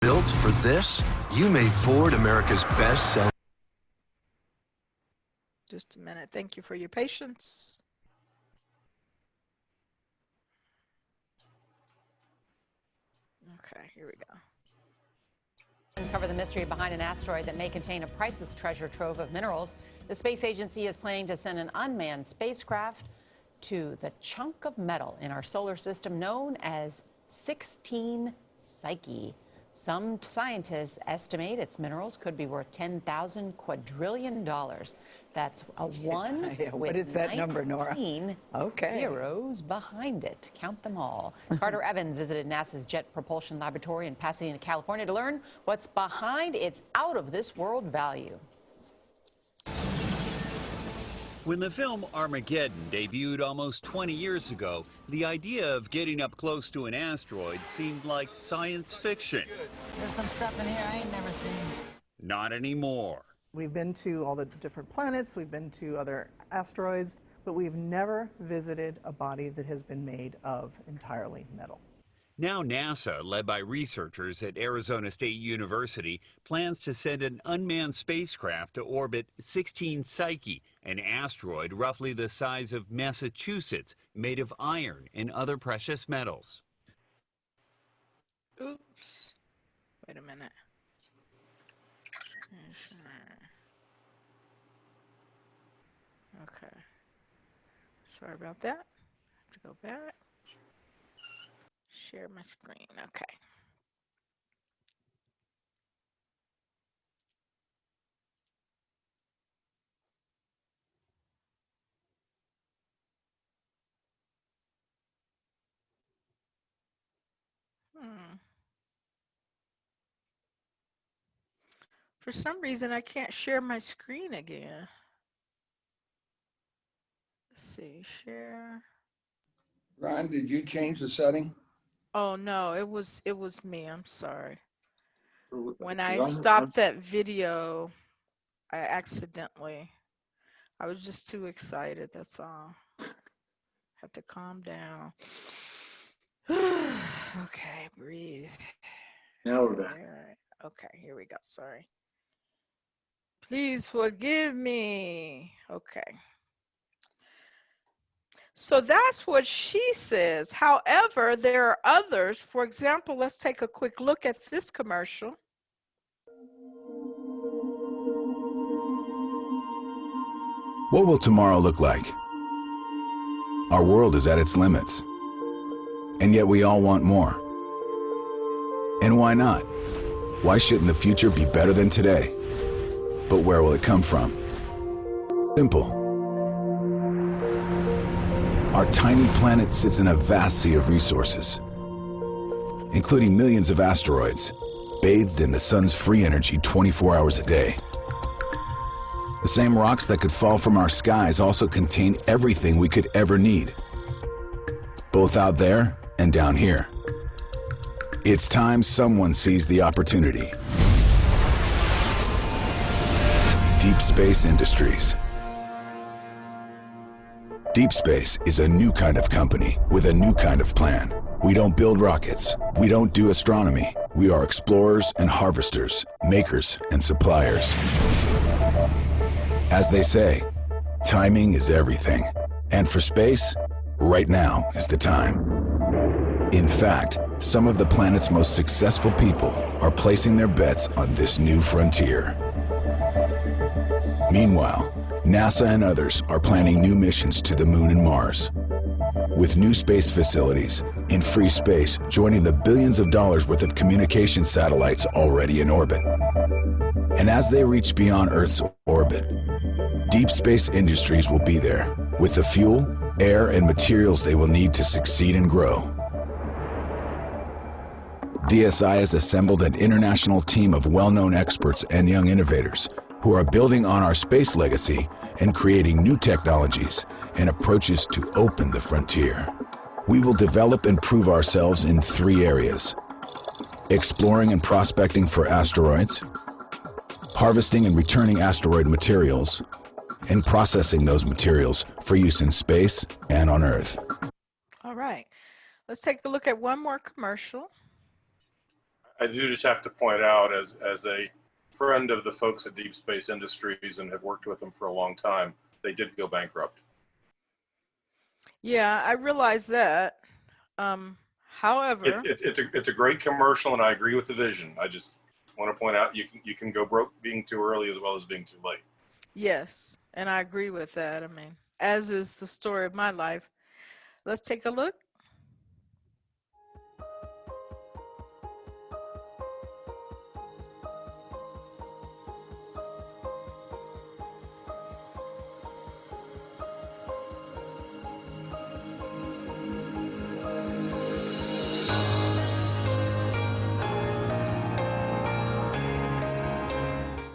Built for this, you made Ford America's best-selling. Just a minute. Thank you for your patience. Okay, here we go. Uncover the mystery behind an asteroid that may contain a priceless treasure trove of minerals. The space agency is planning to send an unmanned spacecraft to the chunk of metal in our solar system known as 16 Psyche. Some scientists estimate its minerals could be worth $10,000 quadrillion. That's a one with what is that number, Nora? 19 zeros behind it. Count them all. Carter Evans visited NASA's Jet Propulsion Laboratory in Pasadena, California to learn what's behind its out-of-this-world value. When the film Armageddon debuted almost 20 years ago, the idea of getting up close to an asteroid seemed like science fiction. There's some stuff in here I ain't never seen. Not anymore. We've been to all the different planets, we've been to other asteroids, but we've never visited a body that has been made of entirely metal. Now NASA, led by researchers at Arizona State University, plans to send an unmanned spacecraft to orbit 16 Psyche, an asteroid roughly the size of Massachusetts, made of iron and other precious metals. Oops. Wait a minute. Okay. Sorry about that. Have to go back. Share my screen. Okay. For some reason, I can't share my screen again. Let's see, share. Ron, did you change the setting? Oh no, it was me. I'm sorry. When I stopped that video, I was just too excited. That's all. Have to calm down. Okay, breathe. Now we're back. All right. Okay, here we go. Sorry. Please forgive me. Okay. So that's what she says. However, there are others. For example, let's take a quick look at this commercial. What will tomorrow look like? Our world is at its limits, and yet we all want more. And why not? Why shouldn't the future be better than today? But where will it come from? Simple. Our tiny planet sits in a vast sea of resources, including millions of asteroids, bathed in the sun's free energy 24 hours a day. The same rocks that could fall from our skies also contain everything we could ever need, both out there and down here. It's time someone seized the opportunity. Deep Space Industries. Deep Space is a new kind of company with a new kind of plan. We don't build rockets. We don't do astronomy. We are explorers and harvesters, makers and suppliers. As they say, timing is everything. And for space, right now is the time. In fact, some of the planet's most successful people are placing their bets on this new frontier. Meanwhile, NASA and others are planning new missions to the Moon and Mars, with new space facilities in free space joining the billions of dollars worth of communication satellites already in orbit. And as they reach beyond Earth's orbit, Deep Space Industries will be there with the fuel, air, and materials they will need to succeed and grow. DSI has assembled an international team of well-known experts and young innovators who are building on our space legacy and creating new technologies and approaches to open the frontier. We will develop and prove ourselves in 3 areas: exploring and prospecting for asteroids, harvesting and returning asteroid materials, and processing those materials for use in space and on Earth. All right, let's take a look at one more commercial. I do just have to point out, as a friend of the folks at Deep Space Industries and have worked with them for a long time, they did go bankrupt. Yeah, I realize that. However, It's a great commercial, and I agree with the vision. I just want to point out you can go broke being too early as well as being too late. yes, and I agree with that. I mean, as is the story of my life. Let's take a look.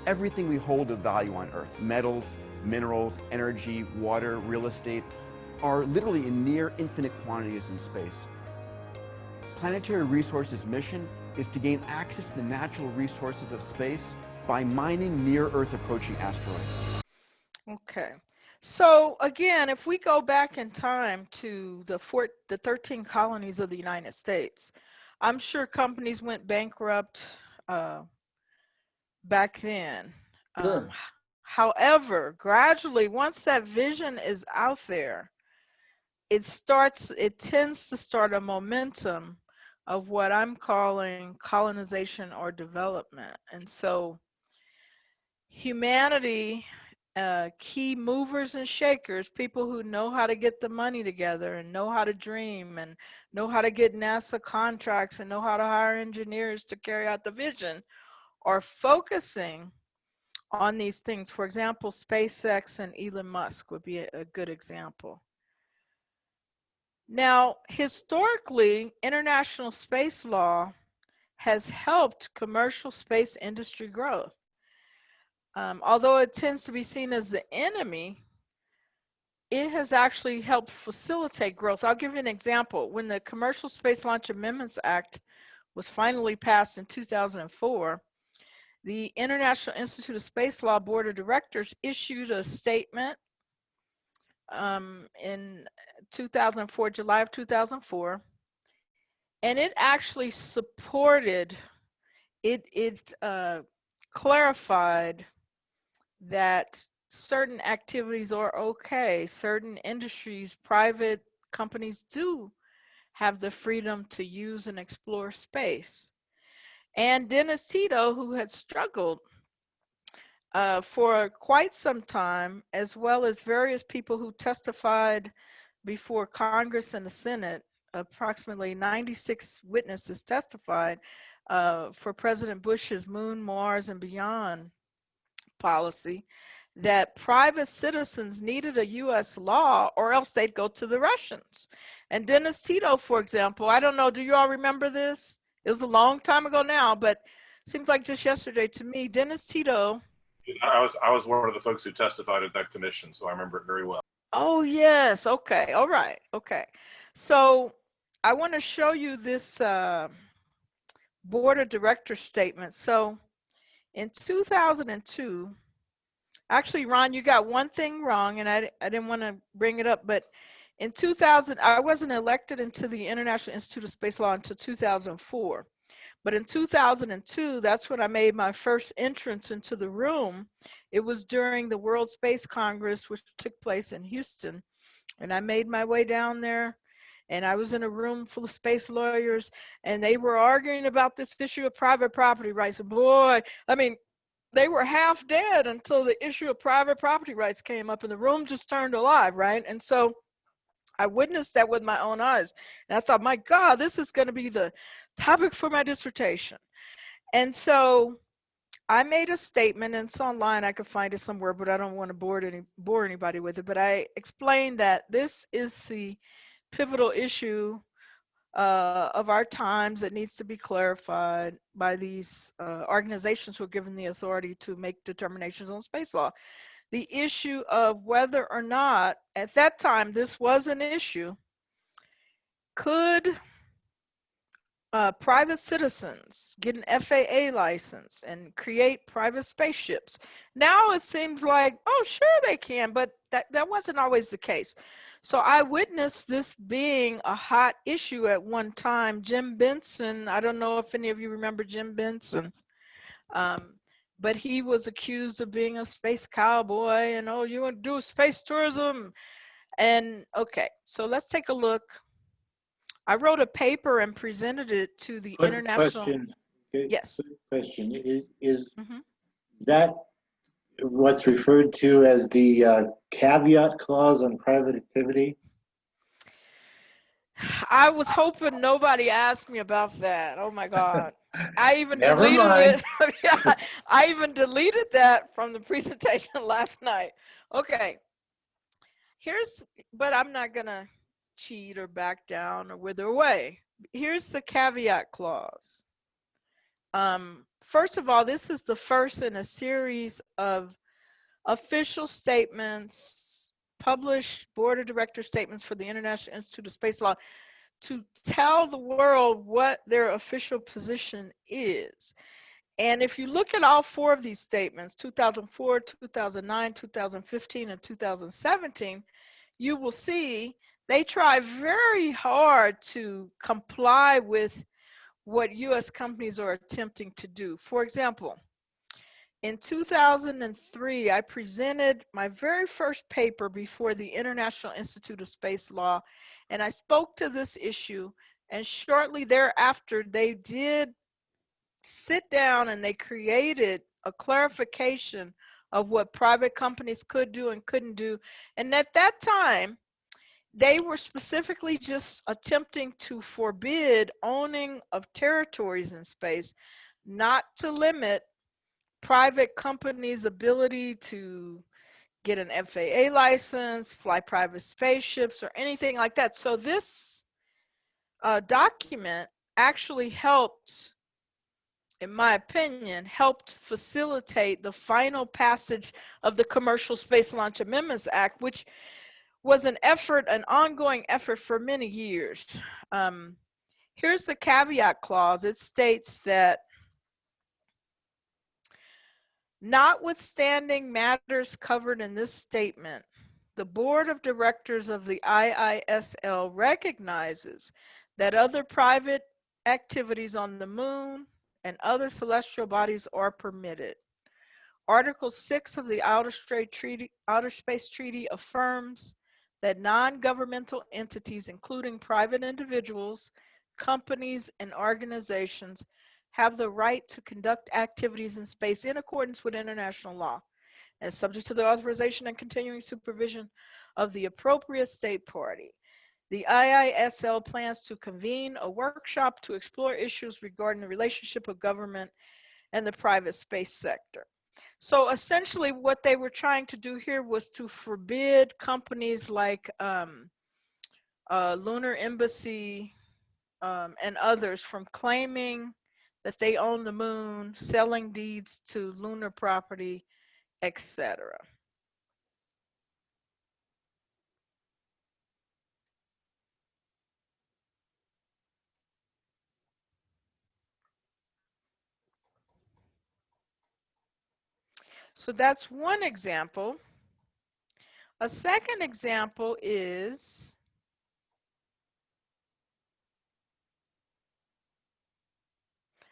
Everything we hold of value on Earth, metals, minerals, energy, water, real estate, are literally in near infinite quantities in space. Planetary Resources' mission is to gain access to the natural resources of space by mining near-Earth approaching asteroids. Okay. So again, if we go back in time to the 13 colonies of the United States, I'm sure companies went bankrupt back then. Sure. However, gradually, once that vision is out there, it tends to start a momentum of what I'm calling colonization or development. And so humanity, key movers and shakers, people who know how to get the money together and know how to dream and know how to get NASA contracts and know how to hire engineers to carry out the vision, are focusing on these things. For example, SpaceX and Elon Musk would be a good example. Now, historically, international space law has helped commercial space industry growth. Although it tends to be seen as the enemy, it has actually helped facilitate growth. I'll give you an example. When the Commercial Space Launch Amendments Act was finally passed in 2004, the International Institute of Space Law Board of Directors issued a statement in 2004, July of 2004, and it actually supported, it clarified that certain activities are okay. Certain industries, private companies do have the freedom to use and explore space. And Dennis Tito, who had struggled for quite some time, as well as various people who testified before Congress and the Senate, approximately 96 witnesses testified for President Bush's Moon, Mars, and Beyond policy, that private citizens needed a U.S. law or else they'd go to the Russians. And Dennis Tito, for example, I don't know, do you all remember this? It was a long time ago now, but seems like just yesterday to me. Dennis Tito. I was one of the folks who testified at that commission, so I remember it very well. Oh, yes. Okay. All right. Okay. So I want to show you this board of directors statement. So in 2002, actually, Ron, you got one thing wrong, and I didn't want to bring it up, but in 2000, I wasn't elected into the International Institute of Space Law until 2004. But in 2002, that's when I made my first entrance into the room. It was during the World Space Congress, which took place in Houston. And I made my way down there, and I was in a room full of space lawyers, and they were arguing about this issue of private property rights. And boy, I mean, they were half dead until the issue of private property rights came up, and the room just turned alive, right? And so I witnessed that with my own eyes. And I thought, my God, this is going to be the topic for my dissertation. And so I made a statement, and it's online. I could find it somewhere, but I don't want to bore anybody with it. But I explained that this is the pivotal issue of our times that needs to be clarified by these organizations who are given the authority to make determinations on space law. The issue of whether or not, at that time, this was an issue, could private citizens get an FAA license and create private spaceships? Now it seems like, oh, sure they can, but that wasn't always the case. So I witnessed this being a hot issue at one time. Jim Benson, I don't know if any of you remember Jim Benson, but he was accused of being a space cowboy and, oh, you want to do space tourism? And okay, so let's take a look. I wrote a paper and presented it to the international. Question. Okay. Yes. Question is Mhm. that what's referred to as the caveat clause on private activity? I was hoping nobody asked me about that. Oh my God. I even Never deleted mind. it. Yeah, I even deleted that from the presentation last night. Okay. But I'm not going to cheat or back down or wither away. Here's the caveat clause. First of all, this is the first in a series of official statements, published board of directors statements for the International Institute of Space Law to tell the world what their official position is. And if you look at all four of these statements, 2004, 2009, 2015, and 2017, you will see they try very hard to comply with what U.S. companies are attempting to do. For example, in 2003, I presented my very first paper before the International Institute of Space Law, and I spoke to this issue, and shortly thereafter, they did sit down and they created a clarification of what private companies could do and couldn't do. And at that time, they were specifically just attempting to forbid owning of territories in space, not to limit private companies' ability to get an FAA license, fly private spaceships, or anything like that. So this document actually helped, in my opinion, helped facilitate the final passage of the Commercial Space Launch Amendments Act, which was an ongoing effort for many years. Here's the caveat clause. It states that notwithstanding matters covered in this statement, the board of directors of the IISL recognizes that other private activities on the moon and other celestial bodies are permitted. Article 6 of the Outer Space Treaty affirms that non-governmental entities, including private individuals, companies, and organizations, have the right to conduct activities in space in accordance with international law and subject to the authorization and continuing supervision of the appropriate state party. The IISL plans to convene a workshop to explore issues regarding the relationship of government and the private space sector. So essentially what they were trying to do here was to forbid companies like Lunar Embassy and others from claiming that they own the moon, selling deeds to lunar property, etc. So that's one example. A second example is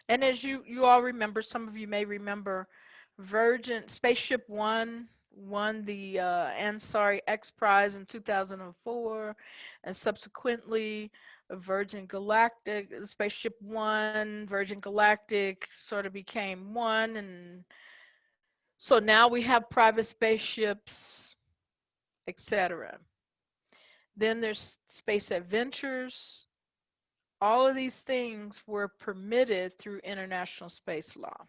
and as you all remember, some of you may remember, Virgin Spaceship One won the Ansari X Prize in 2004, and subsequently Virgin Galactic, Spaceship One, Virgin Galactic sort of became one, and so now we have private spaceships, etc. Then there's Space Adventures. All of these things were permitted through international space law.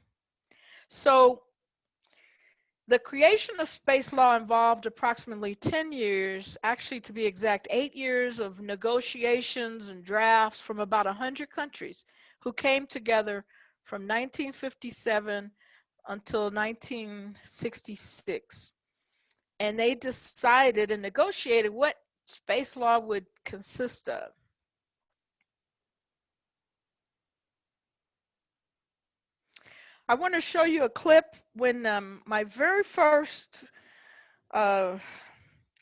So the creation of space law involved approximately 10 years, actually to be exact, 8 years of negotiations and drafts from about 100 countries who came together from 1957 until 1966. And they decided and negotiated what space law would consist of. I want to show you a clip when my very first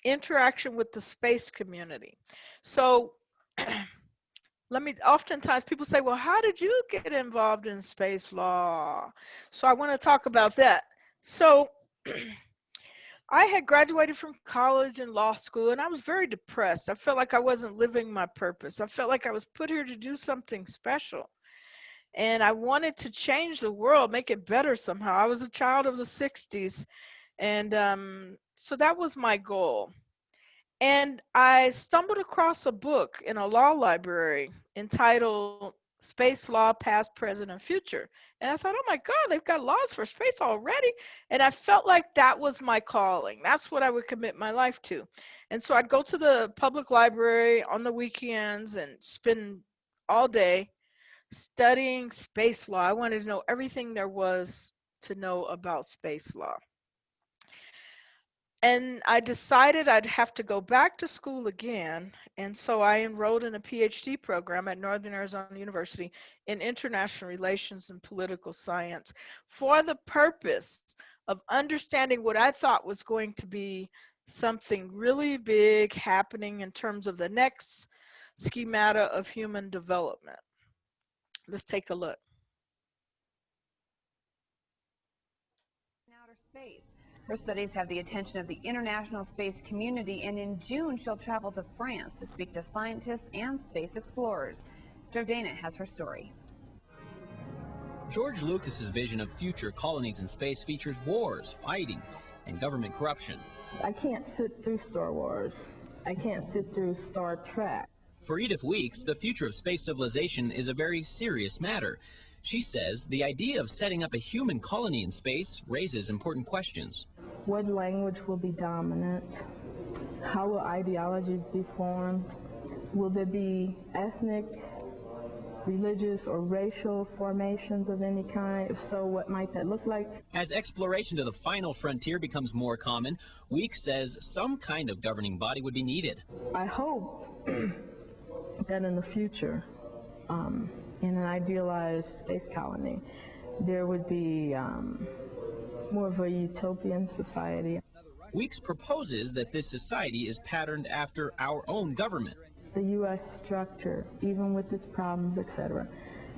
interaction with the space community. So oftentimes people say, well, how did you get involved in space law? So I want to talk about that. So I had graduated from college and law school, and I was very depressed. I felt like I wasn't living my purpose. I felt like I was put here to do something special. And I wanted to change the world, make it better somehow. I was a child of the 60s. And so that was my goal. And I stumbled across a book in a law library entitled Space Law, Past, Present, and Future. And I thought, oh my God, they've got laws for space already. And I felt like that was my calling. That's what I would commit my life to. And so I'd go to the public library on the weekends and spend all day studying space law. I wanted to know everything there was to know about space law. And I decided I'd have to go back to school again. And so I enrolled in a PhD program at Northern Arizona University in international relations and political science for the purpose of understanding what I thought was going to be something really big happening in terms of the next schemata of human development. Let's take a look. Outer space. Her studies have the attention of the international space community, and in June she'll travel to France to speak to scientists and space explorers. Jo Dana has her story. George Lucas's vision of future colonies in space features wars, fighting, and government corruption. I can't sit through Star Wars. I can't sit through Star Trek. For Edythe Weeks, the future of space civilization is a very serious matter. She says the idea of setting up a human colony in space raises important questions. What language will be dominant? How will ideologies be formed? Will there be ethnic, religious, or racial formations of any kind? If so, what might that look like? As exploration to the final frontier becomes more common, Weeks says some kind of governing body would be needed. I hope that in the future, in an idealized space colony, there would be more of a utopian society. Weeks proposes that this society is patterned after our own government. The U.S. structure, even with its problems, etc.,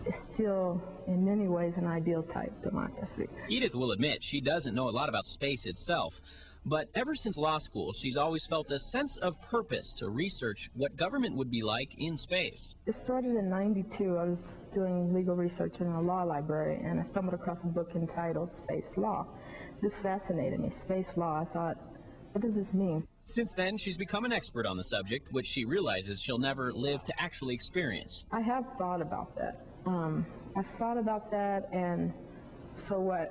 is still in many ways an ideal type democracy. Edythe will admit she doesn't know a lot about space itself, but ever since law school, she's always felt a sense of purpose to research what government would be like in space. It started in '92. I was doing legal research in a law library, and I stumbled across a book entitled Space Law. This fascinated me, space law. I thought, what does this mean? Since then, she's become an expert on the subject, which she realizes she'll never live to actually experience. I have thought about that. I've thought about that, and so what?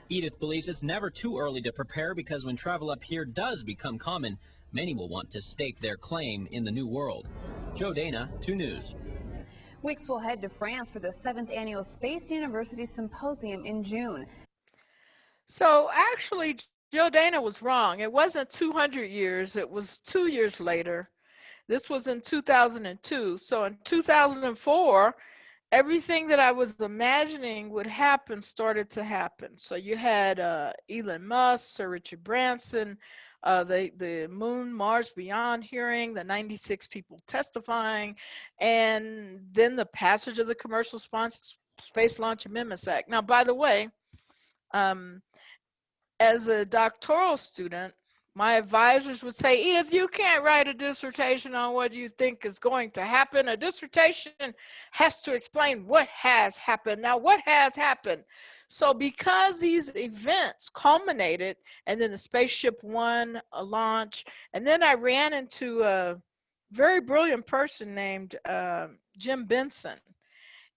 Edythe believes it's never too early to prepare because when travel up here does become common, many will want to stake their claim in the new world. Jo Dana, 2 News. Weeks will head to France for the 7th Annual Space University Symposium in June. So actually, Jo Dana was wrong. It wasn't 200 years. It was 2 years later. This was in 2002. So in 2004, everything that I was imagining would happen started to happen. So you had Elon Musk, Sir Richard Branson, the Moon Mars Beyond hearing, the 96 people testifying, and then the passage of the Commercial Space Launch Amendments Act. Now, by the way, as a doctoral student, my advisors would say, Edythe, you can't write a dissertation on what you think is going to happen. A dissertation has to explain what has happened. Now, what has happened? So because these events culminated, and then the Spaceship One launch, and then I ran into a very brilliant person named Jim Benson.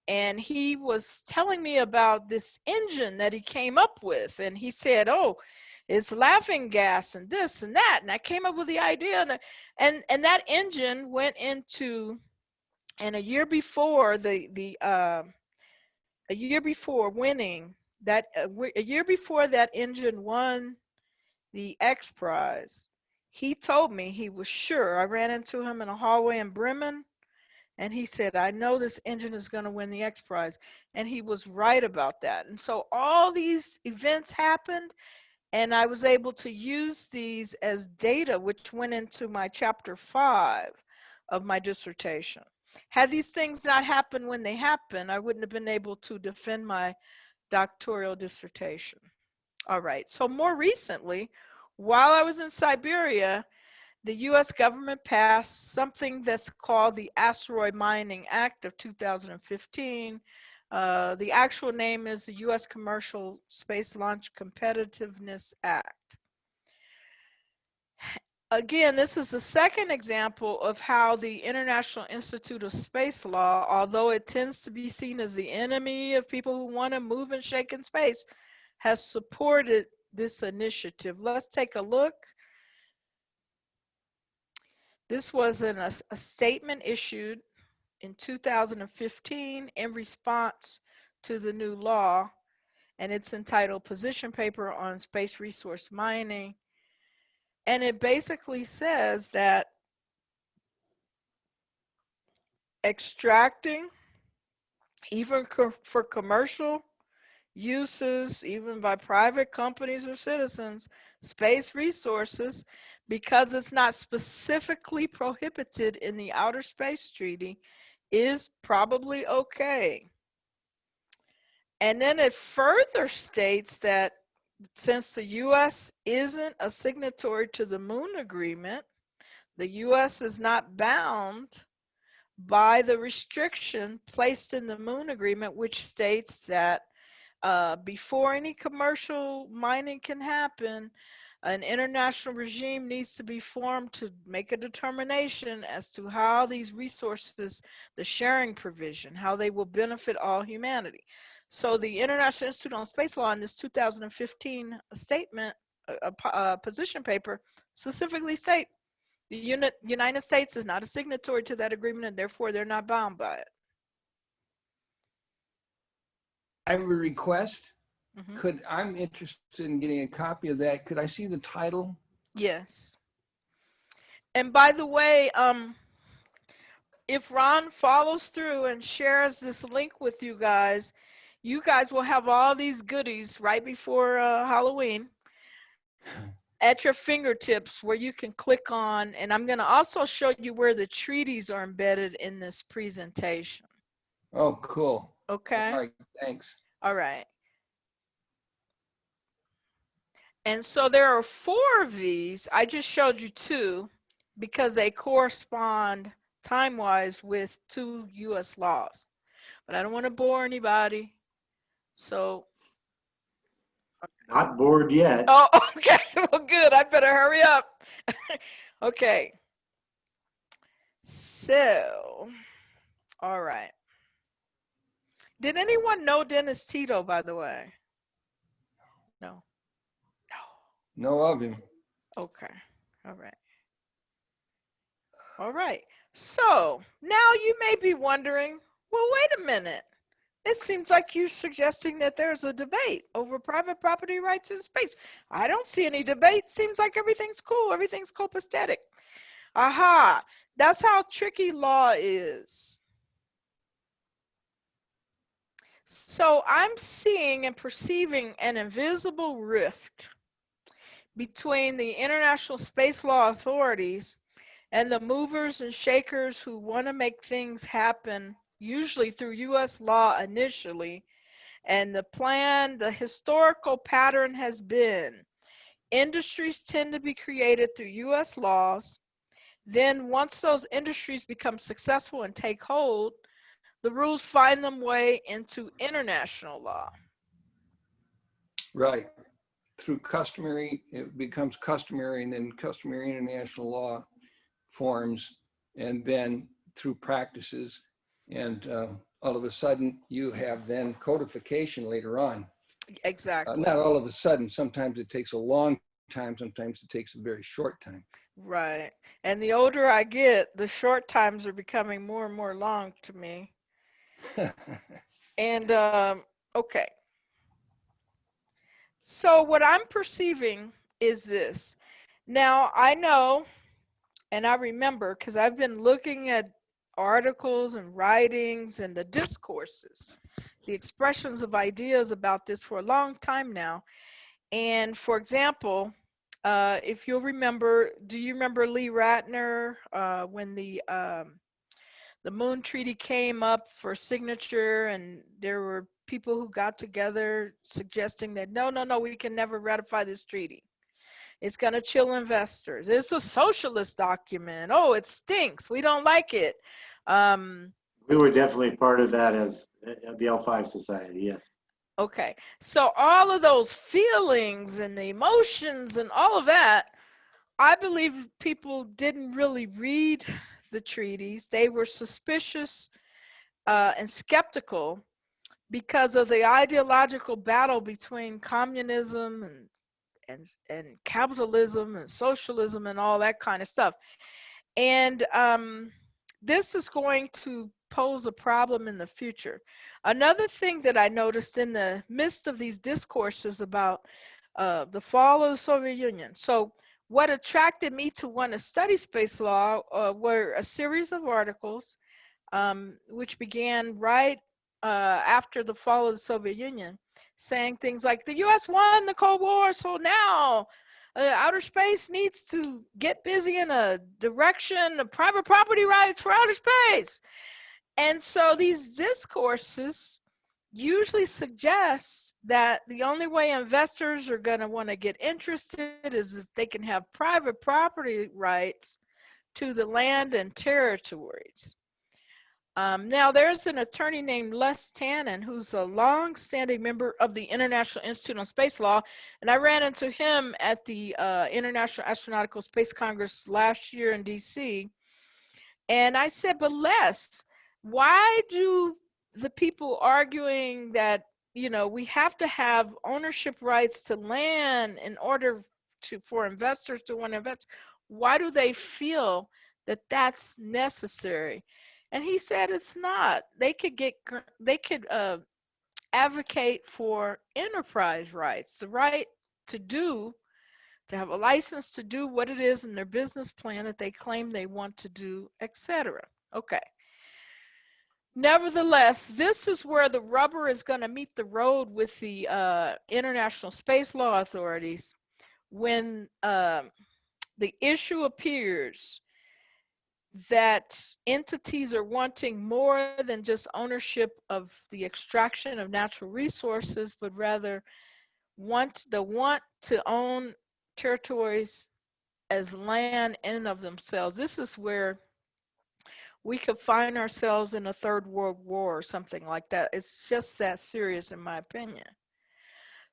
And he was telling me about this engine that he came up with. And he said, oh, it's laughing gas and this and that. And I came up with the idea. And that engine went into, and a year before a year before that engine won the X Prize, he told me he was sure. I ran into him in a hallway in Bremen. And he said, I know this engine is going to win the X Prize. And he was right about that. And so all these events happened. And I was able to use these as data, which went into my chapter 5 of my dissertation. Had these things not happened when they happened, I wouldn't have been able to defend my doctoral dissertation. All right, so more recently, while I was in Siberia, the US government passed something that's called the Asteroid Mining Act of 2015. The actual name is the US Commercial Space Launch Competitiveness Act. Again, this is the second example of how the International Institute of Space Law, although it tends to be seen as the enemy of people who want to move and shake in space, has supported this initiative. Let's take a look. This was a statement issued in 2015 in response to the new law, and it's entitled Position Paper on Space Resource Mining. And it basically says that extracting, even for commercial uses, even by private companies or citizens, space resources, because it's not specifically prohibited in the Outer Space Treaty, is probably okay. And then it further states that since the US isn't a signatory to the Moon Agreement, the US is not bound by the restriction placed in the Moon Agreement, which states that before any commercial mining can happen, an international regime needs to be formed to make a determination as to how these resources, the sharing provision, how they will benefit all humanity. So the International Institute on Space Law in this 2015 statement, position paper, specifically state the United States is not a signatory to that agreement, and therefore they're not bound by it. I have a request. I'm interested in getting a copy of that. Could I see the title? Yes. And by the way, if Ron follows through and shares this link with you guys will have all these goodies right before Halloween at your fingertips where you can click on, and I'm going to also show you where the treaties are embedded in this presentation. Oh, cool. Okay. All right, thanks. All right. And so there are 4 of these. I just showed you 2 because they correspond time-wise with 2 US laws. But I don't want to bore anybody. So. Not bored yet. Oh, okay. Well, good. I better hurry up. Okay. So, all right. Did anyone know Dennis Tito, by the way? No. Know of him. Okay. All right. All right. So now you may be wondering, well, wait a minute. It seems like you're suggesting that there's a debate over private property rights in space. I don't see any debate. Seems like everything's cool. Everything's copacetic. Aha. That's how tricky law is. So I'm seeing and perceiving an invisible rift between the international space law authorities and the movers and shakers who want to make things happen, usually through US law initially. And the historical pattern has been industries tend to be created through US laws. Then once those industries become successful and take hold, the rules find them way into international law. Right. Through customary, it becomes customary, and then customary international law forms, and then through practices, and all of a sudden you have then codification later on. Exactly. Not all of a sudden. Sometimes it takes a long time. Sometimes it takes a very short time. Right. And the older I get, the short times are becoming more and more long to me. And okay. So what I'm perceiving is this. Now I know, and I remember, because I've been looking at articles and writings and the discourses, the expressions of ideas about this for a long time now. And for example, if you'll remember, do you remember Lee Ratner when the Moon Treaty came up for signature, and there were people who got together suggesting that no, we can never ratify this treaty. It's going to chill investors. It's a socialist document. Oh, it stinks. We don't like it. We were definitely part of that as the L-5 Society, yes. Okay, so all of those feelings and the emotions and all of that, I believe people didn't really read the treaties. They were suspicious and skeptical because of the ideological battle between communism and capitalism and socialism and all that kind of stuff. And this is going to pose a problem in the future. Another thing that I noticed in the midst of these discourses about the fall of the Soviet Union. So what attracted me to want to study space law were a series of articles which began right after the fall of the Soviet Union, saying things like the US won the Cold War, so now outer space needs to get busy in a direction of private property rights for outer space. And so these discourses usually suggest that the only way investors are going to want to get interested is if they can have private property rights to the land and territories. Now, there's an attorney named Les Tannen, who's a long-standing member of the International Institute on Space Law, and I ran into him at the International Astronautical Space Congress last year in DC, and I said, but Les, why do the people arguing that, you know, we have to have ownership rights to land in order for investors to want to invest, why do they feel that that's necessary? And he said it's not. They could advocate for enterprise rights, the right to have a license to do what it is in their business plan that they claim they want to do, etc. Okay. Nevertheless, this is where the rubber is going to meet the road with the international space law authorities when the issue appears that entities are wanting more than just ownership of the extraction of natural resources, but rather want to own territories as land in and of themselves. This is where we could find ourselves in a third world war or something like that. It's just that serious, in my opinion.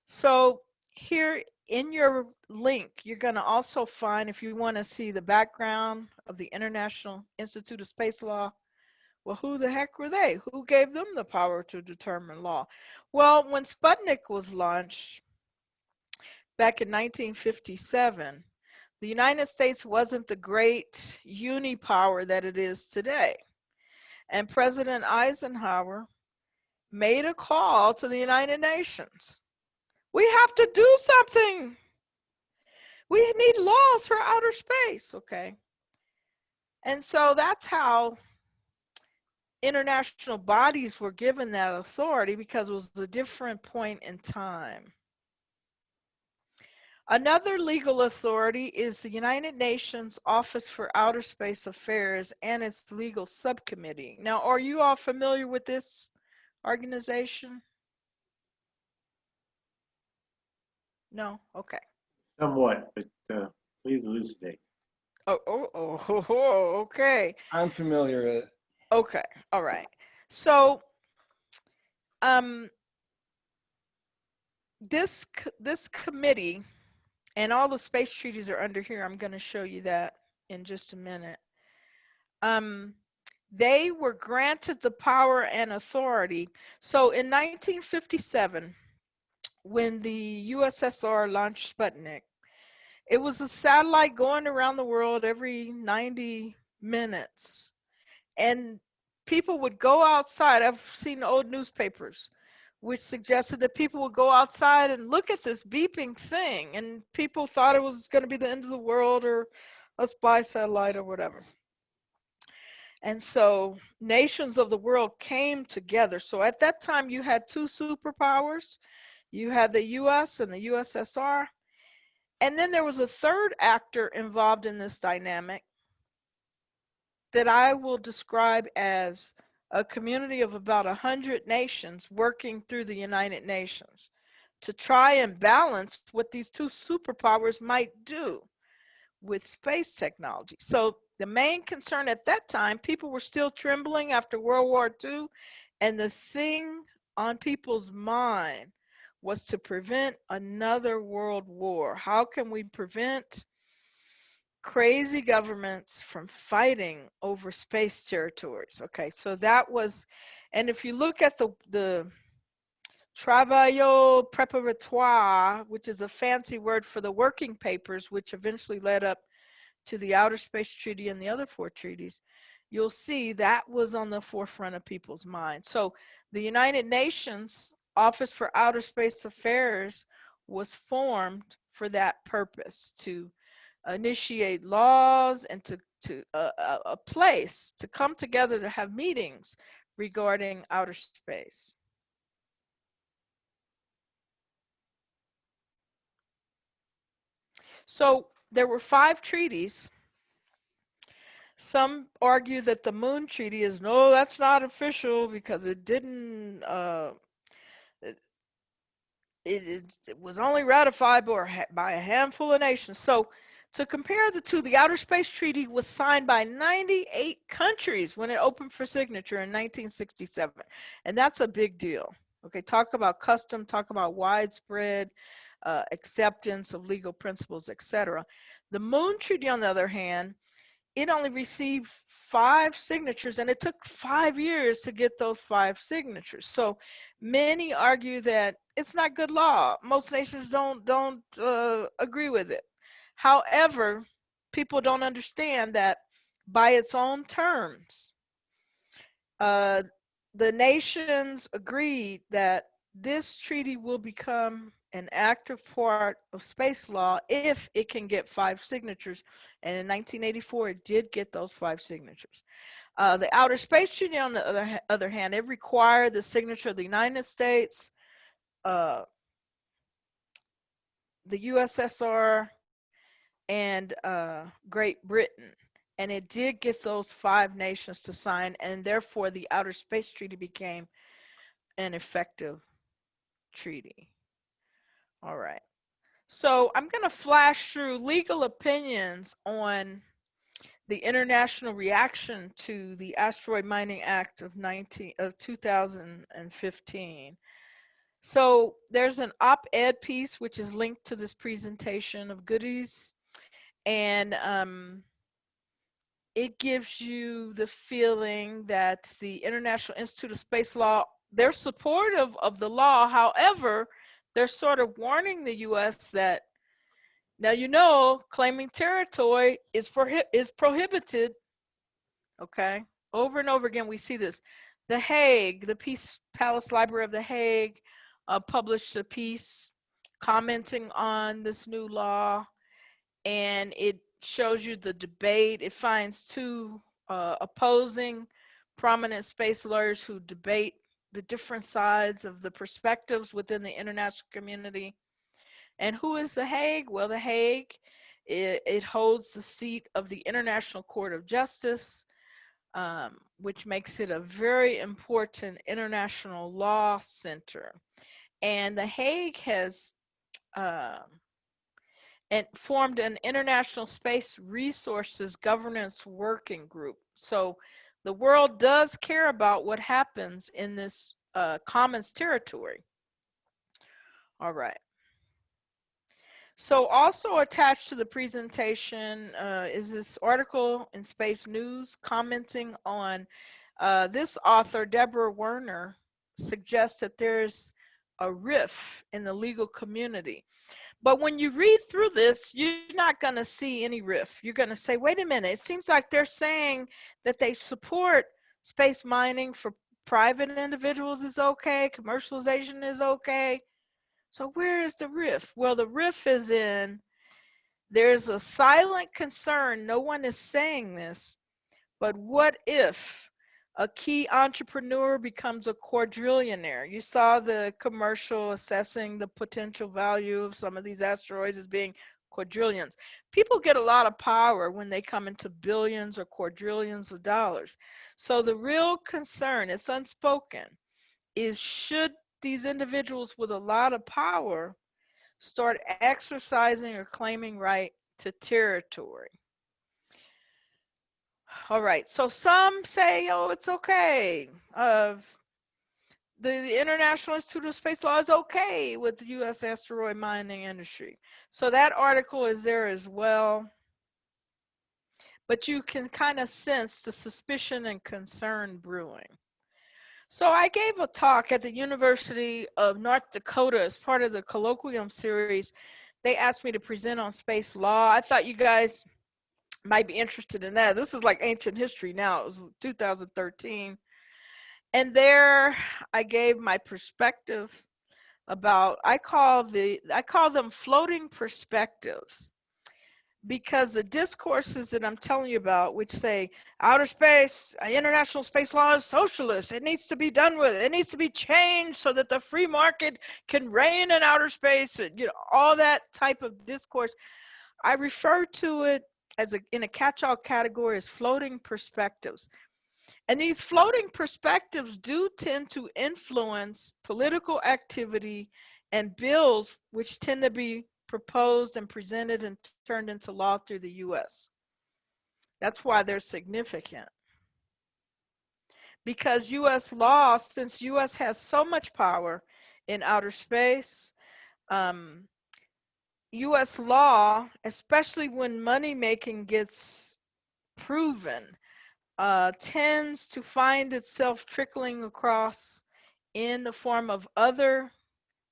So here in your link, you're going to also find, if you want to see the background of the International Institute of Space Law, well, who the heck were they? Who gave them the power to determine law? Well, when Sputnik was launched back in 1957, the United States wasn't the great unipower that it is today. And President Eisenhower made a call to the United Nations. We have to do something. We need laws for outer space, okay? And so that's how international bodies were given that authority, because it was a different point in time. Another legal authority is the United Nations Office for Outer Space Affairs and its legal subcommittee. Now, are you all familiar with this organization? No? Okay. Somewhat, but please elucidate. Okay. I'm familiar with it. Okay, all right. So, this committee, and all the space treaties are under here. I'm going to show you that in just a minute. They were granted the power and authority. So in 1957, when the USSR launched Sputnik, it was a satellite going around the world every 90 minutes. And people would go outside. I've seen old newspapers which suggested that people would go outside and look at this beeping thing, and people thought it was going to be the end of the world or a spy satellite or whatever. And so nations of the world came together. So at that time you had two superpowers. You had the US and the USSR. And then there was a third actor involved in this dynamic that I will describe as a community of about 100 nations working through the United Nations to try and balance what these two superpowers might do with space technology. So the main concern at that time, people were still trembling after World War II, and the thing on people's mind was to prevent another world war. How can we prevent crazy governments from fighting over space territories? Okay, so that was, and if you look at the Travaux Préparatoires, which is a fancy word for the working papers, which eventually led up to the Outer Space Treaty and the other 4 treaties, you'll see that was on the forefront of people's minds. So the United Nations Office for Outer Space Affairs was formed for that purpose, to initiate laws and a place to come together to have meetings regarding outer space. So there were 5 treaties. Some argue that the Moon Treaty is, no, that's not official because it didn't, it was only ratified by a handful of nations. So to compare the two, the Outer Space Treaty was signed by 98 countries when it opened for signature in 1967. And that's a big deal. Okay, talk about custom, talk about widespread acceptance of legal principles, etc. The Moon Treaty, on the other hand, it only received 5 signatures, and it took 5 years to get those 5 signatures. So many argue that it's not good law. Most nations don't agree with it. However, people don't understand that by its own terms, the nations agreed that this treaty will become an active part of space law if it can get 5 signatures. And in 1984, it did get those 5 signatures. The Outer Space Treaty, on the other hand, it required the signature of the United States, the USSR, and Great Britain. And it did get those 5 nations to sign, and therefore the Outer Space Treaty became an effective treaty. All right. So I'm going to flash through legal opinions on the international reaction to the Asteroid Mining Act of 2015. So there's an op-ed piece which is linked to this presentation of goodies, and it gives you the feeling that the International Institute of Space Law, they're supportive of the law. However, they're sort of warning the U.S. that, now, you know, claiming territory is prohibited. Okay, over and over again we see this. The Hague, the Peace Palace Library of The Hague, published a piece commenting on this new law, and it shows you the debate. It finds 2 opposing prominent space lawyers who debate the different sides of the perspectives within the international community. And who is The Hague? Well, The Hague, it holds the seat of the International Court of Justice, which makes it a very important international law center. And The Hague has formed an International Space Resources Governance Working Group. So the world does care about what happens in this commons territory. All right. So also attached to the presentation is this article in Space News commenting on this author, Deborah Werner, suggests that there's a rift in the legal community. But when you read through this, you're not going to see any rift. You're going to say, wait a minute, it seems like they're saying that they support space mining for private individuals is okay, commercialization is okay. So where is the rift? Well, the rift is in, there's a silent concern, no one is saying this, but what if a key entrepreneur becomes a quadrillionaire. You saw the commercial assessing the potential value of some of these asteroids as being quadrillions. People get a lot of power when they come into billions or quadrillions of dollars. So the real concern, it's unspoken, is should these individuals with a lot of power start exercising or claiming right to territory? All right, so some say, oh, it's okay. The International Institute of Space Law is okay with the U.S. asteroid mining industry. So that article is there as well. But you can kind of sense the suspicion and concern brewing. So I gave a talk at the University of North Dakota as part of the colloquium series. They asked me to present on space law. I thought you guys might be interested in that. This is like ancient history now. It was 2013. And there I gave my perspective about, I call them floating perspectives, because the discourses that I'm telling you about, which say outer space, international space law is socialist, it needs to be done with, it needs to be changed so that the free market can reign in outer space, and, you know, all that type of discourse, I refer to it as in a catch-all category as floating perspectives. And these floating perspectives do tend to influence political activity and bills which tend to be proposed and presented and turned into law through the U.S. That's why they're significant. Because U.S. law, since U.S. has so much power in outer space, U.S. law, especially when money making gets proven, tends to find itself trickling across in the form of other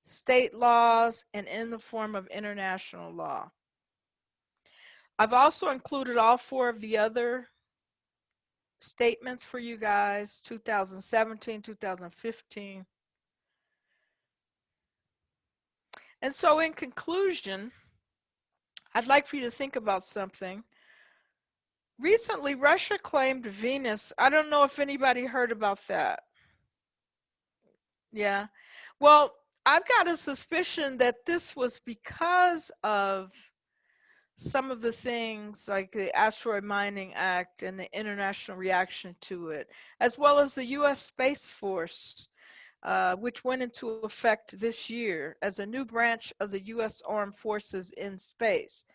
state laws and in the form of international law. I've also included all 4 of the other statements for you guys, 2017, 2015. And so in conclusion, I'd like for you to think about something. Recently, Russia claimed Venus. I don't know if anybody heard about that. Yeah. Well, I've got a suspicion that this was because of some of the things like the Asteroid Mining Act and the international reaction to it, as well as the U.S. Space Force, which went into effect this year as a new branch of the U.S. Armed Forces in space.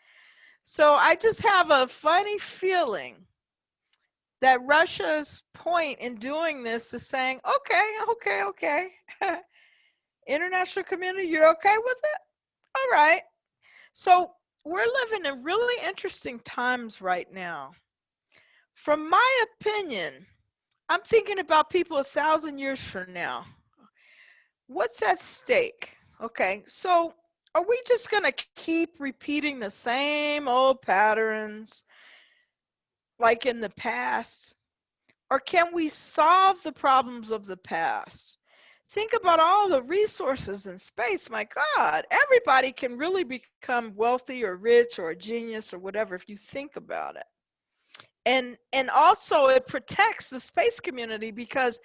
So I just have a funny feeling that Russia's point in doing this is saying, okay. International community, you're okay with it? All right. So we're living in really interesting times right now. From my opinion, I'm thinking about people 1,000 years from now. What's at stake? Okay, so are we just going to keep repeating the same old patterns like in the past? Or can we solve the problems of the past? Think about all the resources in space. My God, everybody can really become wealthy or rich or a genius or whatever if you think about it. And also it protects the space community, because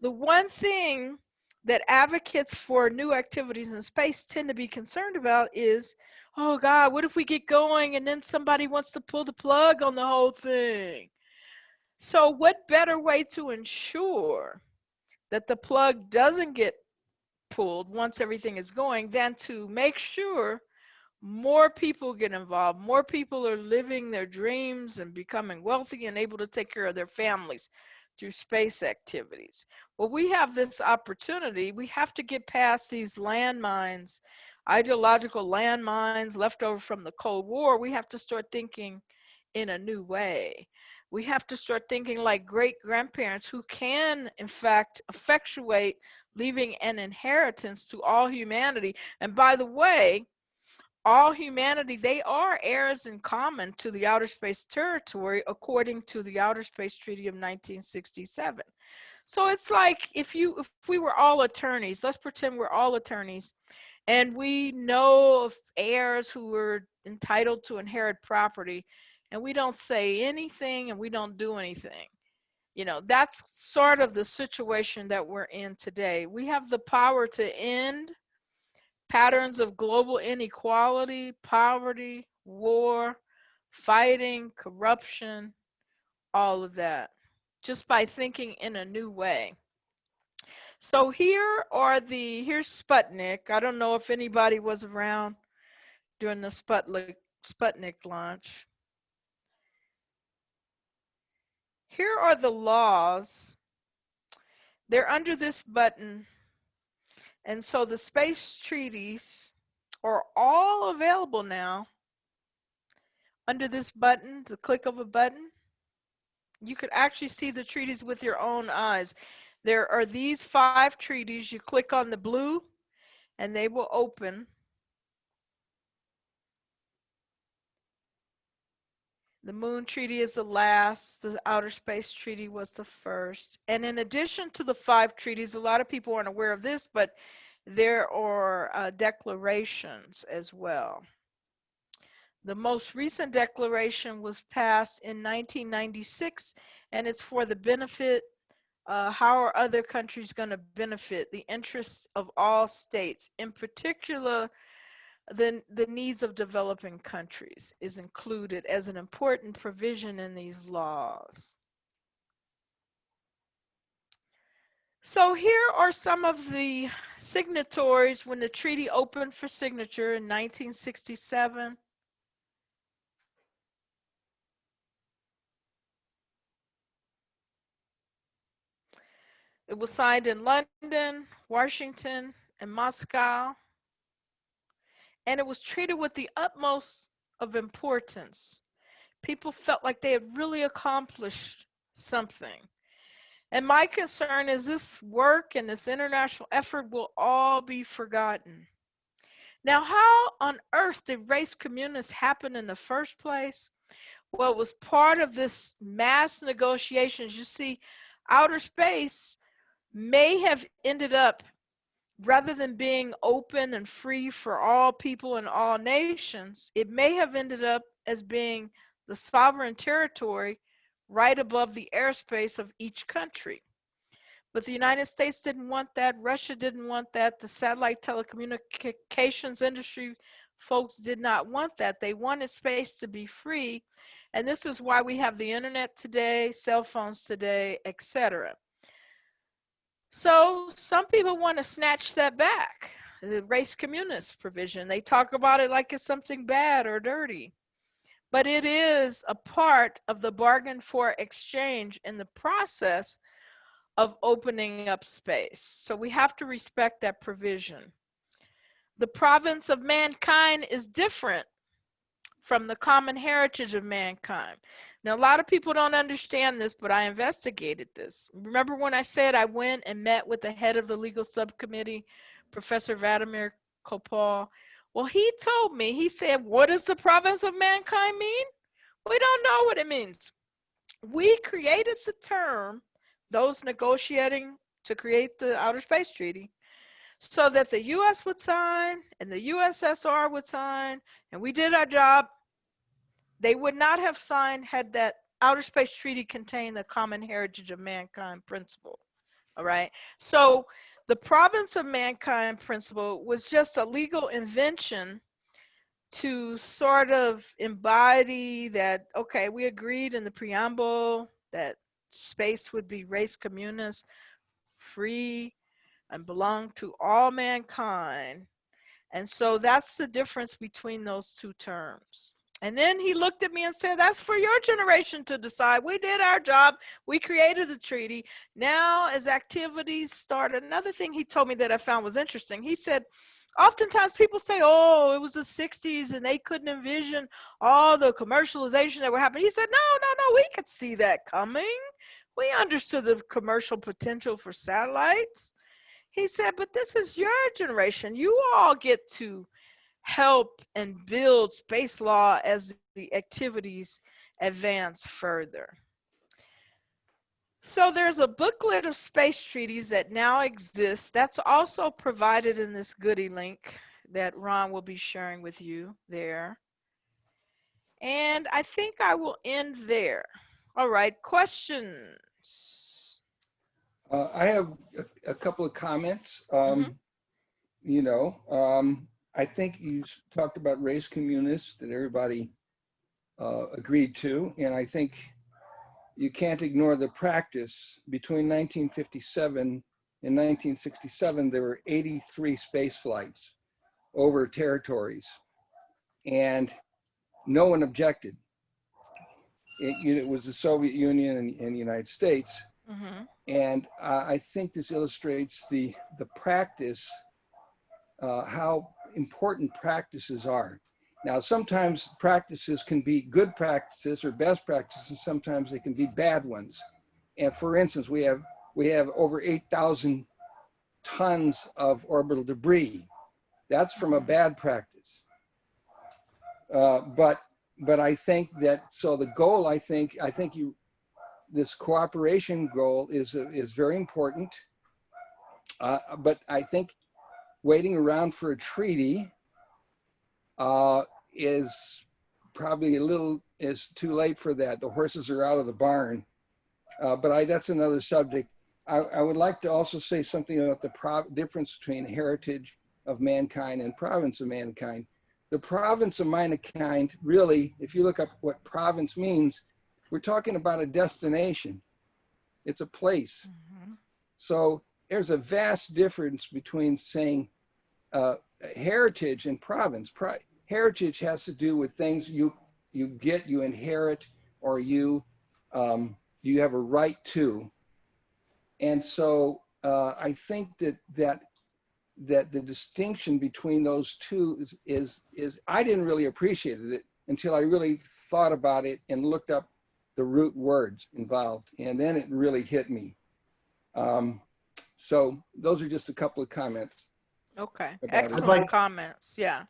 the one thing that advocates for new activities in space tend to be concerned about is, oh God, what if we get going and then somebody wants to pull the plug on the whole thing? So what better way to ensure that the plug doesn't get pulled once everything is going than to make sure more people get involved, more people are living their dreams and becoming wealthy and able to take care of their families through space activities. Well, we have this opportunity. We have to get past these landmines, ideological landmines left over from the Cold War. We have to start thinking in a new way. We have to start thinking like great-grandparents who can, in fact, effectuate leaving an inheritance to all humanity. And by the way, all humanity, they are heirs in common to the outer space territory according to the Outer Space Treaty of 1967. So it's like if we were all attorneys, let's pretend we're all attorneys, and we know of heirs who were entitled to inherit property, and we don't say anything and we don't do anything. You know, that's sort of the situation that we're in today. We have the power to end patterns of global inequality, poverty, war, fighting, corruption, all of that, just by thinking in a new way. So here's Sputnik. I don't know if anybody was around during the Sputnik launch. Here are the laws. They're under this button. And so the space treaties are all available now under this button, the click of a button. You could actually see the treaties with your own eyes. There are these 5 treaties. You click on the blue and they will open. The Moon Treaty is the last. The Outer Space Treaty was the first. And in addition to the 5 treaties, a lot of people aren't aware of this, but there are declarations as well. The most recent declaration was passed in 1996, and it's for the benefit. How are other countries going to benefit the interests of all states, in particular the needs of developing countries is included as an important provision in these laws. So here are some of the signatories when the treaty opened for signature in 1967. It was signed in London, Washington, and Moscow. And it was treated with the utmost of importance. People felt like they had really accomplished something. And my concern is this work and this international effort will all be forgotten. Now, how on earth did race communists happen in the first place? Well, it was part of this mass negotiations. You see, outer space may have ended up, rather than being open and free for all people and all nations, it may have ended up as being the sovereign territory right above the airspace of each country. But the United States didn't want that. Russia didn't want that. The satellite telecommunications industry folks did not want that. They wanted space to be free. And this is why we have the internet today, cell phones today, etc. So some people want to snatch that back, the race communist provision. They talk about it like it's something bad or dirty. But it is a part of the bargain for exchange in the process of opening up space. So we have to respect that provision. The province of mankind is different from the common heritage of mankind. Now, a lot of people don't understand this, but I investigated this. Remember when I said I went and met with the head of the legal subcommittee, Professor Vladimir Kopal? Well, he told me, he said, what does the province of mankind mean? We don't know what it means. We created the term, those negotiating to create the Outer Space Treaty, so that the U.S. would sign and the USSR would sign, and we did our job. They would not have signed had that Outer Space Treaty contained the common heritage of mankind principle. All right. So the province of mankind principle was just a legal invention to sort of embody that, okay, we agreed in the preamble that space would be race communist, free, and belong to all mankind. And so that's the difference between those two terms. And then he looked at me and said, that's for your generation to decide. We did our job. We created the treaty. Now, as activities start, another thing he told me that I found was interesting. He said, oftentimes people say, oh, it was the 60s and they couldn't envision all the commercialization that were happening. He said, no, we could see that coming. We understood the commercial potential for satellites. He said, but this is your generation. You all get to help and build space law as the activities advance further. So there's a booklet of space treaties that now exists. That's also provided in this goodie link that Ron will be sharing with you there. And I think I will end there. All right, questions I have a couple of comments. You know, I think you talked about race communists that everybody agreed to, and I think you can't ignore the practice. Between 1957 and 1967, there were 83 space flights over territories, and no one objected. It was the Soviet Union and the United States. And I think this illustrates the practice, how important practices are. Now, sometimes practices can be good practices or best practices, sometimes they can be bad ones. And for instance, we have over 8,000 tons of orbital debris. That's from a bad practice. But I think that, so the goal, I think this cooperation goal is very important. But I think waiting around for a treaty is probably is too late for that. The horses are out of the barn. But that's another subject. I would like to also say something about the difference between heritage of mankind and province of mankind. The province of mankind, really, if you look up what province means, we're talking about a destination. It's a place. So there's a vast difference between saying heritage and province. Heritage has to do with things you get, you inherit, or you have a right to. And so I think that the distinction between those two is I didn't really appreciate it until I really thought about it and looked up the root words involved, and then it really hit me. So those are just a couple of comments. Okay, excellent comments. Yeah.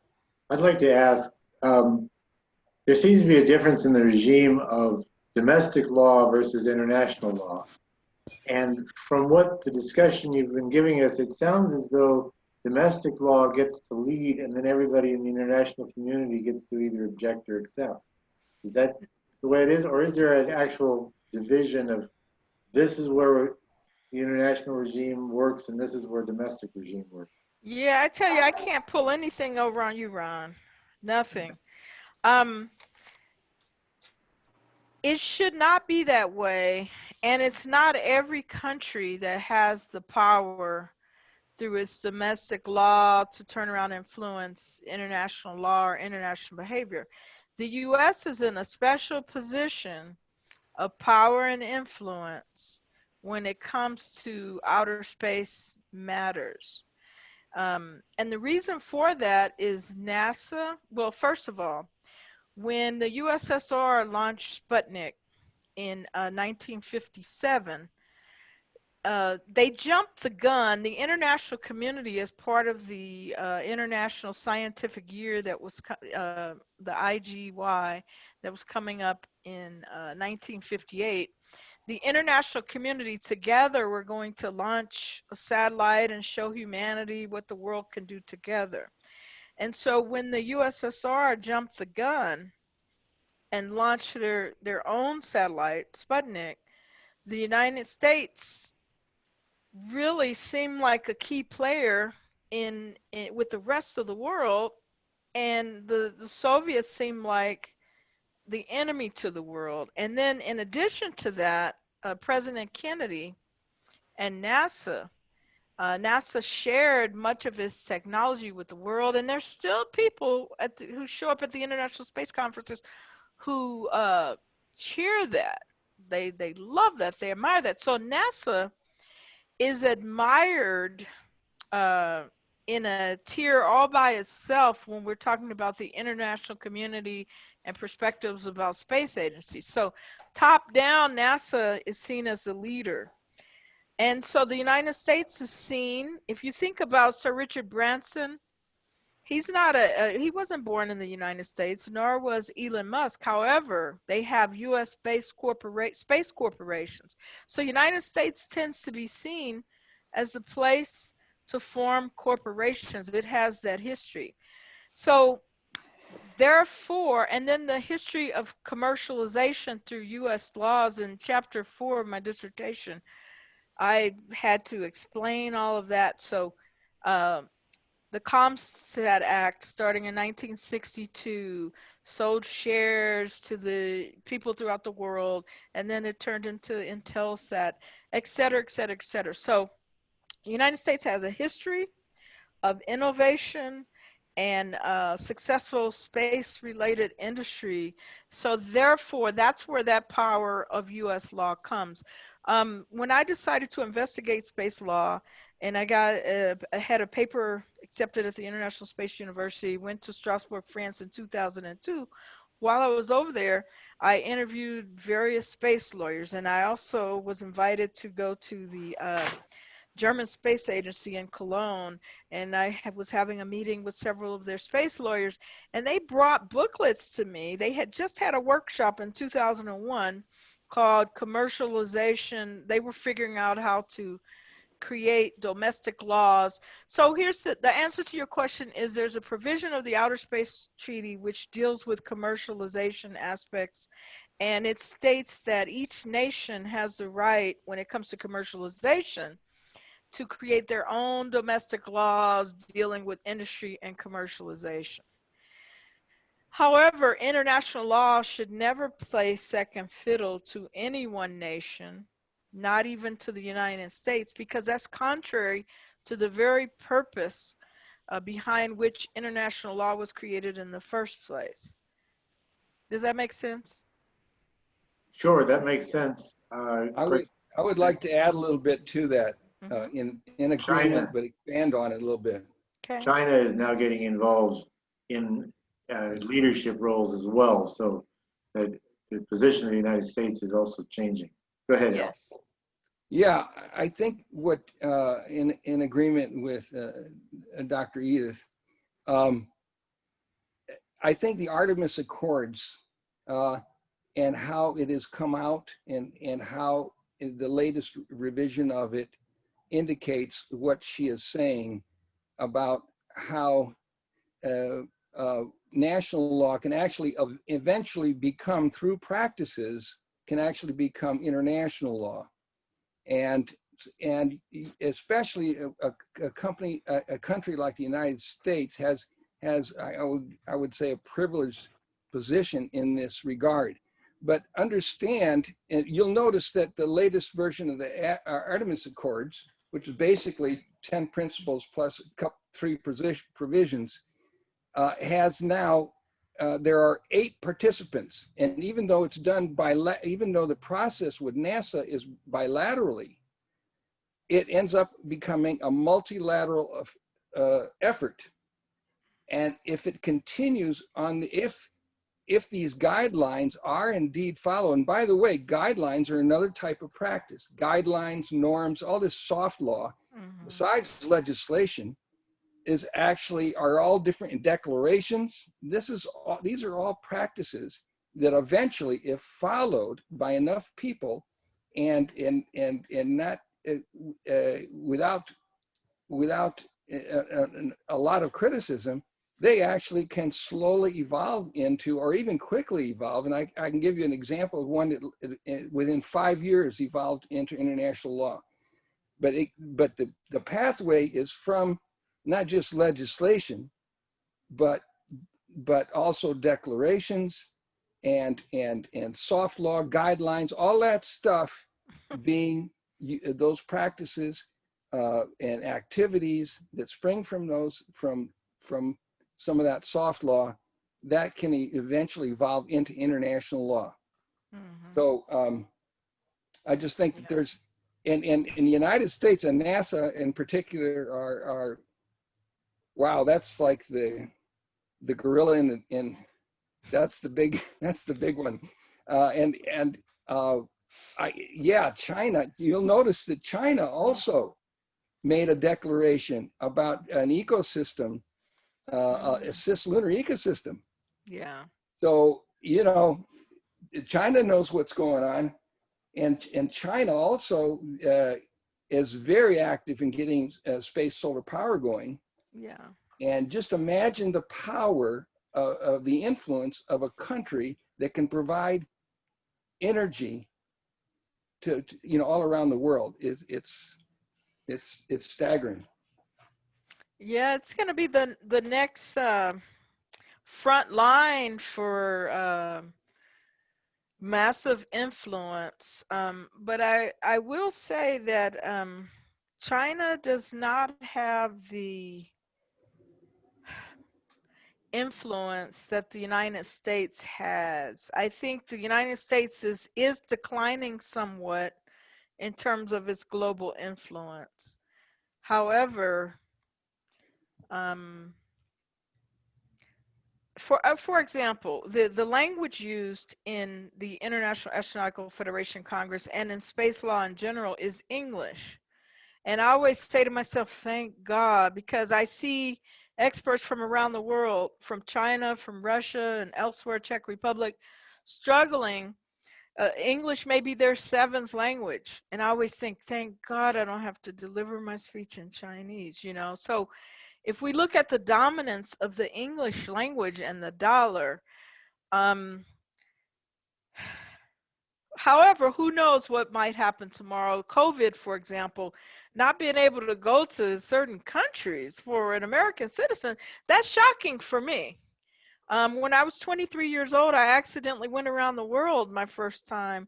I'd like to ask, there seems to be a difference in the regime of domestic law versus international law. And from what the discussion you've been giving us, it sounds as though domestic law gets to lead and then everybody in the international community gets to either object or accept. Is that the way it is? Or is there an actual division of this is where the international regime works and this is where domestic regime works? Yeah, I tell you, I can't pull anything over on you, Ron. Nothing. It should not be that way. And it's not every country that has the power through its domestic law to turn around and influence international law or international behavior. The U.S. is in a special position of power and influence when it comes to outer space matters. And the reason for that is NASA. Well, first of all, when the USSR launched Sputnik in 1957, they jumped the gun. The international community, as part of the International Scientific Year that was the IGY that was coming up in 1958, the international community together were going to launch a satellite and show humanity what the world can do together. And so when the USSR jumped the gun and launched their own satellite, Sputnik, the United States really seemed like a key player in with the rest of the world, and the Soviets seemed like the enemy to the world. And then in addition to that, President Kennedy and NASA shared much of its technology with the world, and there's still people who show up at the international space conferences who cheer that. They love that. They admire that. So NASA is admired in a tier all by itself when we're talking about the international community and perspectives about space agencies. So top down, NASA is seen as the leader. And so the United States is seen, if you think about Sir Richard Branson, he's not he wasn't born in the United States, nor was Elon Musk. However, they have U.S. space corporations. So United States tends to be seen as the place to form corporations. It has that history. So Therefore, and then the history of commercialization through U.S. laws in chapter 4 of my dissertation, I had to explain all of that. So the Comstat Act, starting in 1962, sold shares to the people throughout the world, and then it turned into Intelsat, et cetera, et cetera, et cetera. So the United States has a history of innovation and successful space-related industry. So therefore, that's where that power of U.S. law comes. When I decided to investigate space law, and I had a paper accepted at the International Space University, went to Strasbourg, France in 2002. While I was over there, I interviewed various space lawyers, and I also was invited to go to the German Space Agency in Cologne, and I was having a meeting with several of their space lawyers, and they brought booklets to me. They had just had a workshop in 2001 called Commercialization. They were figuring out how to create domestic laws. So here's the answer to your question is there's a provision of the Outer Space Treaty which deals with commercialization aspects, and it states that each nation has the right, when it comes to commercialization, to create their own domestic laws dealing with industry and commercialization. However, international law should never play second fiddle to any one nation, not even to the United States, because that's contrary to the very purpose behind which international law was created in the first place. Does that make sense? Sure, that makes sense. I would like to add a little bit to that. In agreement, China, but expand on it a little bit. Okay. China is now getting involved in leadership roles as well, so that the position of the United States is also changing. Go ahead. Yes. Yeah, I think what in agreement with Dr. Edythe, I think the Artemis Accords and how it has come out and how the latest revision of it indicates what she is saying about how national law can actually eventually become, through practices, can actually become international law. And especially a country like the United States has I would say a privileged position in this regard. But understand, and you'll notice that the latest version of the Artemis Accords, which is basically 10 principles plus 3 provisions, has now, there are 8 participants. And even though it's done even though the process with NASA is bilaterally, it ends up becoming a multilateral effort. And if it continues on, if these guidelines are indeed followed, and by the way, guidelines are another type of practice. Guidelines, norms, all this soft law, besides legislation, are all different in declarations. These are all practices that eventually, if followed by enough people, and not without a lot of criticism, they actually can slowly evolve into, or even quickly evolve. And I can give you an example of one that within 5 years evolved into international law. But the pathway is from not just legislation, but also declarations and soft law guidelines, all that stuff being those practices and activities that spring from those, from some of that soft law, that can eventually evolve into international law. So I just think that there's, in the United States and NASA in particular are wow, that's like the gorilla in that's the big one. China, you'll notice that China also made a declaration about an ecosystem, a cislunar ecosystem. Yeah. So, China knows what's going on, and China also is very active in getting space solar power going. Yeah. And just imagine the power of the influence of a country that can provide energy to all around the world. It's staggering. Yeah, it's going to be the next front line for massive influence. But I will say that China does not have the influence that the United States has. I think the United States is declining somewhat in terms of its global influence. However, for example, the language used in the International Astronautical Federation Congress and in space law in general is English. And I always say to myself, thank God, because I see experts from around the world, from China, from Russia, and elsewhere, Czech Republic, struggling. English may be their 7th language. And I always think, thank God I don't have to deliver my speech in Chinese, you know. So if we look at the dominance of the English language and the dollar, however, who knows what might happen tomorrow. COVID, for example, not being able to go to certain countries for an American citizen, that's shocking for me. When I was 23 years old, I accidentally went around the world my first time.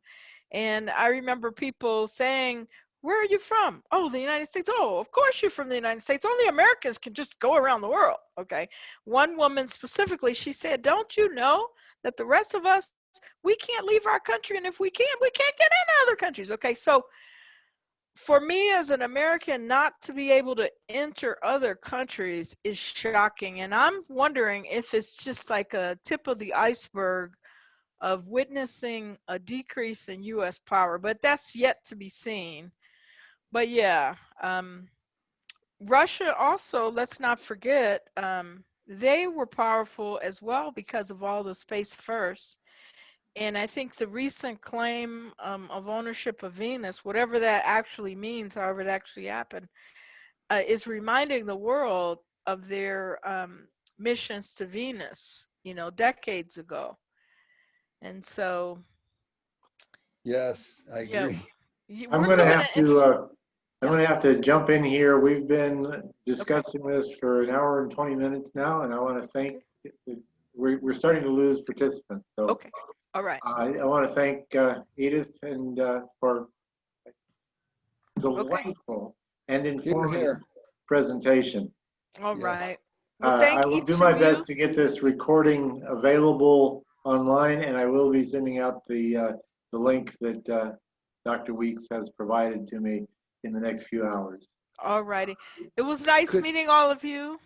And I remember people saying, where are you from? Oh, the United States. Oh, of course you're from the United States. Only Americans can just go around the world. Okay. One woman specifically, she said, don't you know that the rest of us, we can't leave our country, and if we can't get into other countries. Okay, so for me as an American, not to be able to enter other countries is shocking, and I'm wondering if it's just like a tip of the iceberg of witnessing a decrease in U.S. power, but that's yet to be seen. But yeah, Russia also, let's not forget, they were powerful as well because of all the space first. And I think the recent claim of ownership of Venus, whatever that actually means, however it actually happened, is reminding the world of their missions to Venus, you know, decades ago. And so, Yes, I agree. I'm going to have to jump in here. We've been discussing this for 1 hour and 20 minutes now, and I want to thank. We're starting to lose participants. So. Okay. All right. I want to thank Edythe and for delightful and informative presentation. All right. Well, I will do my best to get this recording available online, and I will be sending out the link that Dr. Weeks has provided to me in the next few hours. All righty. It was nice meeting all of you.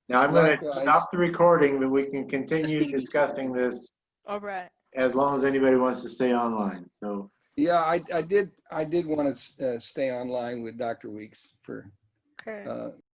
Now I'm going to stop the recording, but we can continue discussing this. All right. As long as anybody wants to stay online. So yeah, I did want to stay online with Dr. Weeks for